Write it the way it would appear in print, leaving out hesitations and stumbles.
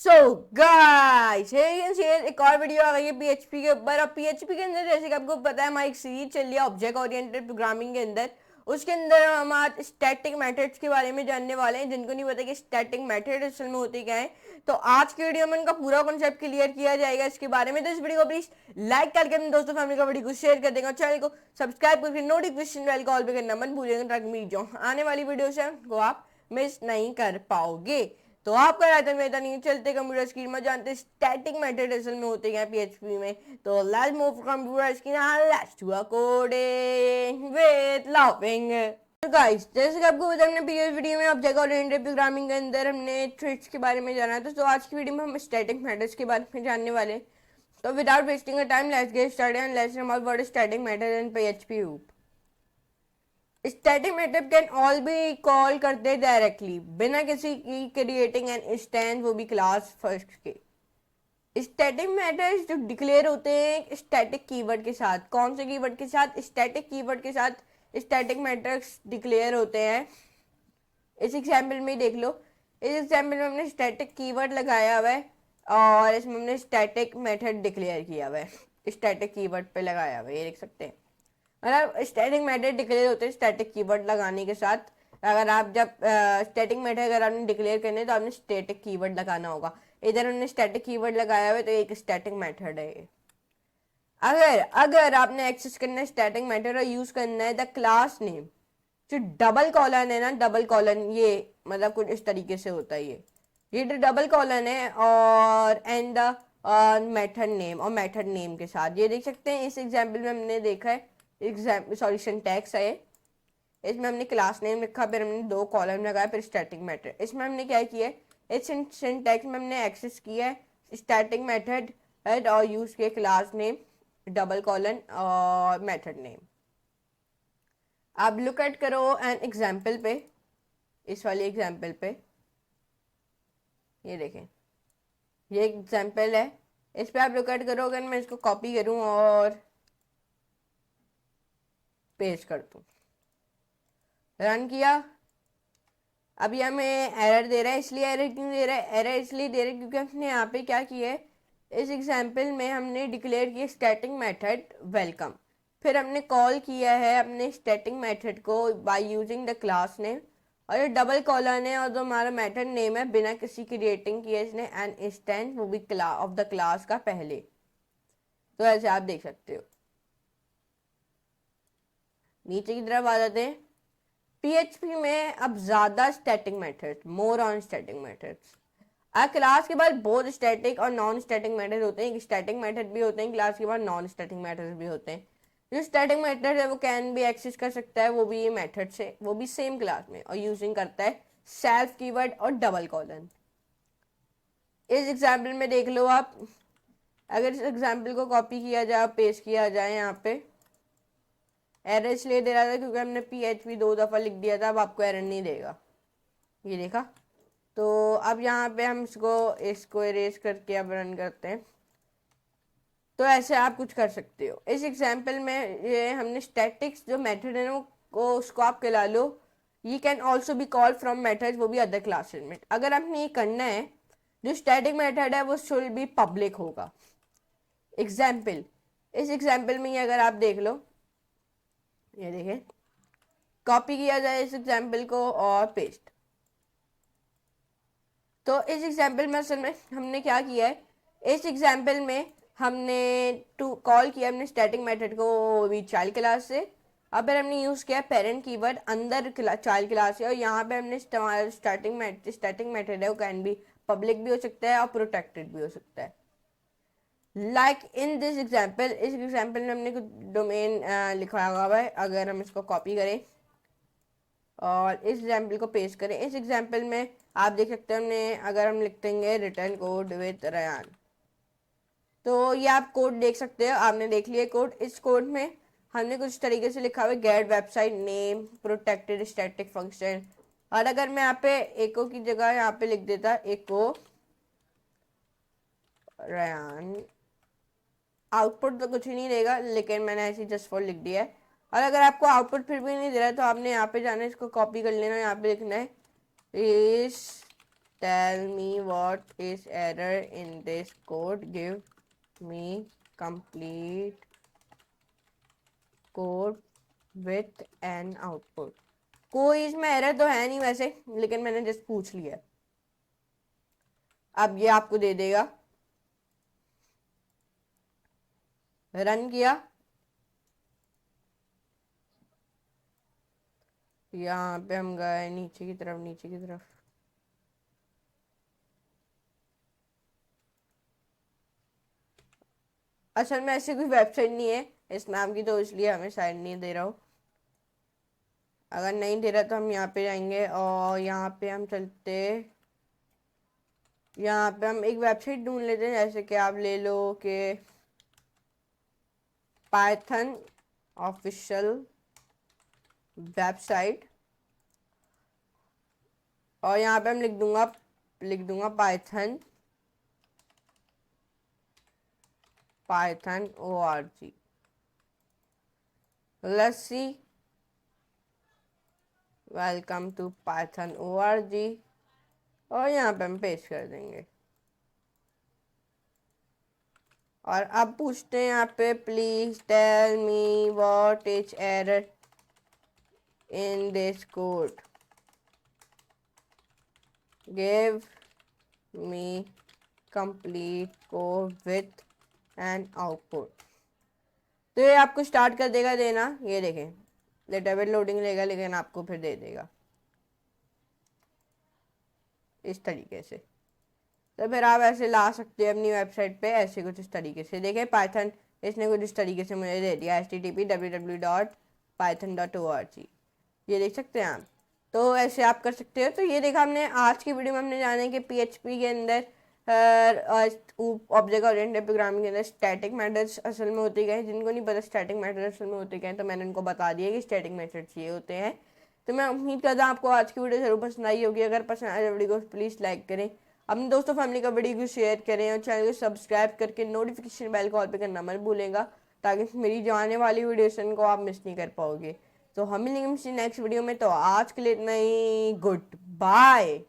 So guys एक और video आ गई है पीएचपी के ऊपर। अब पीएचपी के अंदर जैसे कि आपको पता है हमारी एक सीरीज चल रही है ऑब्जेक्ट ओरिएंटेड प्रोग्रामिंग के अंदर। उसके अंदर हम आज स्टैटिक मेथड्स के बारे में जानने वाले हैं। जिनको नहीं पता कि स्टैटिक मेथड असल में होते क्या है, तो आज की वीडियो में उनका पूरा कॉन्सेप्ट क्लियर किया जाएगा इसके बारे में। तो इस वीडियो को प्लीज लाइक करके अपने दोस्तों फैमिली का वीडियो को शेयर कर देंगे और चैनल को सब्सक्राइब करके नोटिफिकेशन बेल कॉल पे करना मत भूलिएगा ताकि मेरी जो आने वाली वीडियो है वो आप मिस नहीं कर पाओगे। तो आपका रायता मेहता नहीं चलते कंप्यूटर स्क्रीन में जानते स्टैटिक मेथड असल में होते हैं पीएचपी में। तो let's move computer screen let's do coding with laughing. Guys जैसे कि आपको पता हमने प्रीवियस वीडियो में ऑब्जेक्ट ओरिएंटेड प्रोग्रामिंग के अंदर हमने थ्रेड्स के बारे में जाना था। तो आज की वीडियो में हम स्टैटिक मेथड्स के बारे में जानने वाले। तो without wasting a time let's get started and let's not what is static method in PHP loop. Static method can all भी कॉल करते डायरेक्टली बिना किसी की क्रिएटिंग एंड इंस्टेंस, वो भी क्लास फर्स्ट के। स्टैटिक मेथड्स जो डिक्लेयर होते हैं स्टैटिक कीवर्ड के साथ। कौन से कीवर्ड के साथ? स्टैटिक कीवर्ड के साथ स्टैटिक मेथड्स डिक्लेयर होते हैं। इस एग्जाम्पल में देख लो, इस एग्जाम्पल में हमने स्टैटिक कीवर्ड लगाया हुआ है और इसमें हमने स्टैटिक मेथड डिक्लेयर किया हुआ है। स्टैटिक कीवर्ड पे लगाया हुआ है, ये देख सकते हैं। मतलब स्टैटिक मेथड डिक्लेयर होते हैं स्टैटिक कीवर्ड लगाने के साथ। अगर आप जब स्टैटिक मेथड अगर आपने डिक्लेयर करने तो आपने स्टैटिक कीवर्ड लगाना होगा। इधर हमने स्टैटिक कीवर्ड लगाया हुआ है तो एक स्टैटिक मेथड है ये। अगर अगर आपने एक्सेस करना है स्टैटिक मेथड और यूज करना है द क्लास नेम, जो डबल कॉलन है ना, डबल कॉलन ये मतलब कुछ इस तरीके से होता है। ये डबल कॉलन है और एंड द मेथड नेम, और मेथड नेम के साथ ये देख सकते हैं। इस एग्जाम्पल में हमने देखा है सॉरी सिंटैक्स है। इसमें हमने क्लास नेम लिखा, फिर हमने दो कॉलम लगाया, फिर स्टैटिक मेथड। इसमें हमने क्या किया है, इस सिंटैक्स में हमने एक्सेस किया है स्टैटिक मेथड हेड और यूज किया क्लास नेम डबल कॉलन और मेथड नेम। आप लुक एट करो एन एग्जाम्पल पे, इस वाले एग्जाम्पल पे ये देखें, ये एग्जाम्पल है। इस पे आप लुक एट करो। अगर मैं इसको कॉपी करूं और पेस्ट कर दूं, रन किया, अब ये हमें एरर दे रहा है। इसलिए एरर क्यों दे रहा है? एरर इसलिए दे रहा है क्योंकि हमने यहाँ पे क्या किया है, इस एग्जाम्पल में हमने डिक्लेयर किया स्टैटिक मेथड वेलकम, फिर हमने कॉल किया है अपने स्टैटिक मेथड को by using the class name, और ये डबल कॉलन है और जो हमारा मेथड नेम है बिना किसी क्रिएटिंग किए इसने एन इंस्टेंस, वो भी ऑफ द क्लास का पहले। तो ऐसे आप देख सकते हो। नीचे की तरफ आ जाते हैं। पीएचपी में अब ज्यादा static method, more on static methods. Class के बाद बहुत स्टैटिक और नॉन स्टैटिक मेथड होते हैं। स्टैटिक मेथड भी होते हैं क्लास के बाद, नॉन स्टैटिक मेथड भी होते हैं। जो स्टैटिक मेथड है वो कैन भी एक्सेस कर सकता है, वो भी ये मेथड से, वो भी सेम क्लास में, और यूजिंग करता है सेल्फ कीवर्ड और डबल कॉलन। इस एग्जाम्पल में देख लो आप, अगर इस एग्जाम्पल को कॉपी किया जाए, पेस्ट किया जाए, यहाँ पे एरर इसलिए दे रहा था क्योंकि हमने पीएचपी 2 दफ़ा लिख दिया था। अब आपको एरर नहीं देगा, ये देखा। तो अब यहाँ पे हम इसको इसको इरेज करके अब रन करते हैं। तो ऐसे आप कुछ कर सकते हो। इस एग्जाम्पल में ये हमने स्टैटिक्स जो मेथड है ना को उसको आप खिला लो। ये can also be call from method, वो भी अदर क्लासेस में। अगर आपने ये करना है, जो स्टैटिक मेथड है वो शुड बी पब्लिक होगा। एग्जाम्पल, इस एग्जाम्पल में ये अगर आप देख लो, ये देखें, कॉपी किया जाए इस एग्जाम्पल को और पेस्ट। तो इस एग्जाम्पल में असल में हमने क्या किया है, इस एग्जाम्पल में हमने टू कॉल किया हमने स्टैटिक मेथड को भी चाइल्ड क्लास से, अब फिर हमने यूज़ किया पेरेंट कीवर्ड अंदर चाइल्ड क्लास से, और यहाँ पे हमने स्टैटिक मेथड है वो कैन भी पब्लिक भी हो सकता है और प्रोटेक्टेड भी हो सकता है। लाइक इन दिस एग्जाम्पल, इस एग्जाम्पल में हमने कुछ डोमेन लिखा हुआ है। अगर हम इसको कॉपी करें और इस एग्जाम्पल को पेस्ट करें, इस एग्जाम्पल में आप देख सकते हैं हमने, अगर हम लिख देंगे रिटर्न कोड विद रयान, तो ये आप कोड देख सकते हो। आपने देख लिया कोड। इस कोड में हमने कुछ तरीके से लिखा हुआ है get website name protected static function, और अगर मैं यहाँ पे एको की जगह यहाँ पे लिख देता एको रयान, आउटपुट तो कुछ ही नहीं देगा, लेकिन मैंने ऐसे जस्ट फॉर लिख दिया है। और अगर आपको आउटपुट फिर भी नहीं दे रहा है तो आपने यहाँ पे जाना है, इसको कॉपी कर लेना, यहाँ पे लिखना है इस tell me what is error in this code, give me complete code with an output। कोई इसमें एरर तो है नहीं वैसे, लेकिन मैंने जस्ट पूछ लिया। अब ये आपको दे देगा। रन किया, यहाँ पे हम गए नीचे की तरफ, नीचे की तरफ। असल में ऐसी कोई वेबसाइट नहीं है इस नाम की, तो इसलिए हमें साइड नहीं दे रहा हो। अगर नहीं दे रहा तो हम यहाँ पे जाएंगे और यहाँ पे हम चलते, यहाँ पे हम एक वेबसाइट ढूंढ लेते हैं। जैसे कि आप ले लो कि पाइथन ऑफिशियल वेबसाइट, और यहाँ पे हम लिख दूंगा Python org। Let's see, welcome to Python org, और यहाँ पे हम पेस्ट कर देंगे। और अब पूछते हैं यहाँ पे, please tell me what is error in this code, give me complete code with an output. तो ये आपको स्टार्ट कर देगा देना, ये देखें डेटाबेस लोडिंग लेगा, लेकिन आपको फिर दे देगा इस तरीके से। तो फिर आप ऐसे ला सकते हैं अपनी वेबसाइट पे, ऐसे कुछ इस तरीके से। देखें पाइथन इसने कुछ इस तरीके से मुझे दे दिया, http://www.python.org। ये देख सकते हैं आप। तो ऐसे आप कर सकते हो। तो ये देखा हमने आज की वीडियो में, हमने जाना है कि PHP के अंदर ऑब्जेक्ट ओरिएंटेड प्रोग्रामिंग के अंदर स्टैटिक मेथड्स असल में होते क्या हैं। जिनको नहीं पता स्टैटिक मेथड्स असल में होते क्या हैं, तो मैंने उनको बता दिया कि स्टैटिक मेथड्स ये होते हैं। तो मैं उम्मीद करता हूँ आपको आज की वीडियो जरूर पसंद आई होगी। अगर पसंद आए वीडियो को प्लीज़ लाइक करें, अपने दोस्तों फैमिली का वीडियो को शेयर करें, और चैनल को सब्सक्राइब करके नोटिफिकेशन बेल को ऑल पे करना मत भूलेगा, ताकि मेरी जो आने वाली वीडियोसन को आप मिस नहीं कर पाओगे। तो हम मिलेंगे नेक्स्ट वीडियो में। तो आज के लिए इतना ही, गुड बाय।